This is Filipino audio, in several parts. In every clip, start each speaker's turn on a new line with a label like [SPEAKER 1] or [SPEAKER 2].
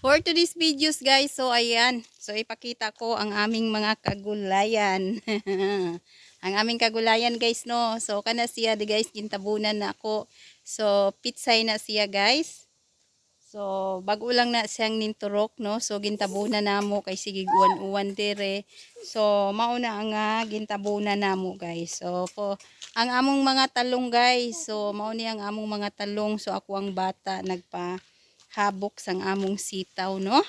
[SPEAKER 1] For today's videos guys, so ayan. So ipakita ko ang aming mga kagulayan. Ang aming kagulayan guys no. So kana siya di guys, gintabunan na ako. So pitsay na siya guys. So bago lang na siyang ninturok no. So gintabunan na mo kay sige uwan-uwan dire. So mauna nga gintabunan na mo guys. So ang among mga talong guys. So mao ni ang among mga talong. So ako ang bata nagpahabok sang among sitaw no.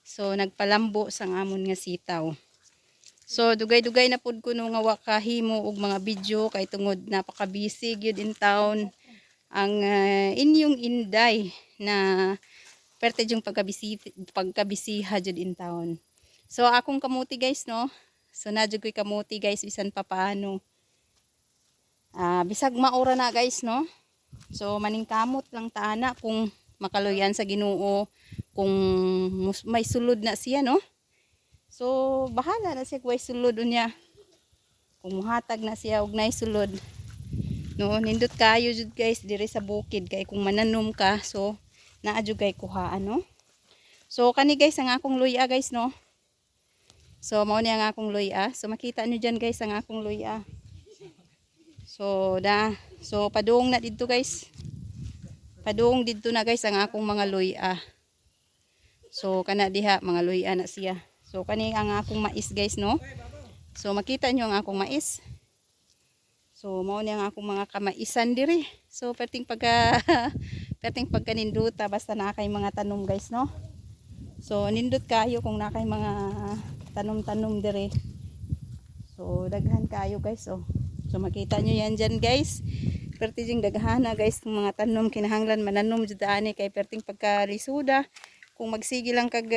[SPEAKER 1] So nagpalambo sang amon nga sitaw. So dugay-dugay na pud ko no nga wa kahimo og mga video kay tungod napaka-busy gyud in town ang inyong inday na perte yung pagkabisiha jud in town. So akong kamuti guys no. So nadyo ko'y kamuti guys bisan pa paano. Bisag maura na guys no. So maningkamot lang taana kung makaluyan sa Ginoo kung may sulod na siya no. So bahala na siya kung may sulod unya. Kung muhatag na siya og nay sulod. No, nindot kayo jud guys dire sa bukid kay kung mananom ka so naa jud kay kuhaan no. So kani guys ang akong luya guys no. So mao ni ang akong luya. So makita niyo diyan guys ang akong luya. So padung na didto guys. Padung didto na guys ang akong mga luya. So kana diha mga luya na siya. So kani ang akong mais guys no. So makita niyo ang akong mais. So mao ni ang akong mga kamaisan diri. So perting pagkaninduta basta na kay mga tanom guys no. So nindot kayo kung na kay mga tanom-tanom diri. So daghan kayo guys oh. So makita nyo yan dyan guys. Perting daghana guys kung mga tanom kinahanglan mananom jud ani kay perting pagkalisuda. Kung magsige lang kag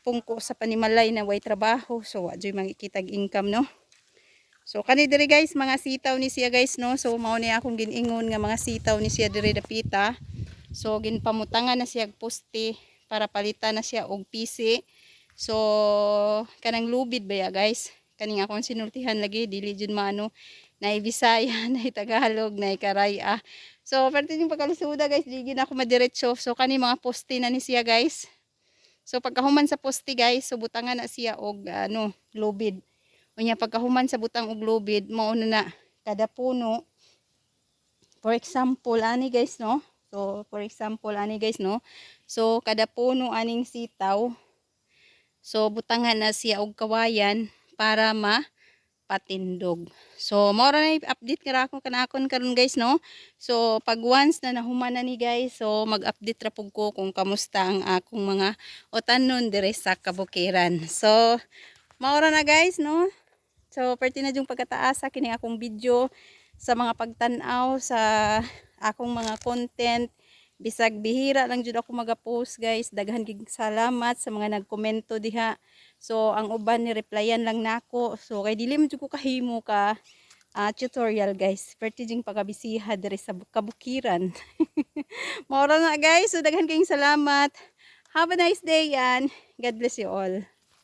[SPEAKER 1] pungko sa panimalay na way trabaho. So wa joy makikitag income no. So kani diri guys mga sitaw ni siya guys no. So mao ni akong giningon nga mga sitaw ni siya diri dapita. So ginpamutangan na siya poste para palitan na siya og pisi. So kanang lubid ba ya guys. Kaning akong sinultihan lagi dili jud maano na Bisaya, na Tagalog, na Karaya. So perti yung pagkalisuda guys, di gid ako madiretso. So kani mga poste na ni siya guys. So pagkahuman sa poste guys, so butangan na siya og lubid. Unya pagkahuman sa butang og lubid, mao na kada puno. For example, ani guys no. So for example, ani guys no. So kada puno aning sitaw. So butangan na siya og kawayan para patindog. So mao ra na update kara ako kanakon karon guys no. So pag once na nahuman na ni guys, so mag-update ra pug ko kung kamusta ang akong mga utanon dire sa kabukiran. So mao ra na guys no. So perti na yung pagkataasa kini akong video sa mga pagtan-aw sa akong mga content. Bisag bihira lang jud ako maga-post guys. Daghan gig salamat sa mga nagkomento diha. So ang uban ni replyan lang nako. So kay dili man jud ko kahimo ka tutorial guys. Perti jing pagabisiha diri sa kabukiran. Mao ra na guys. So daghan kayong salamat. Have a nice day and God bless you all.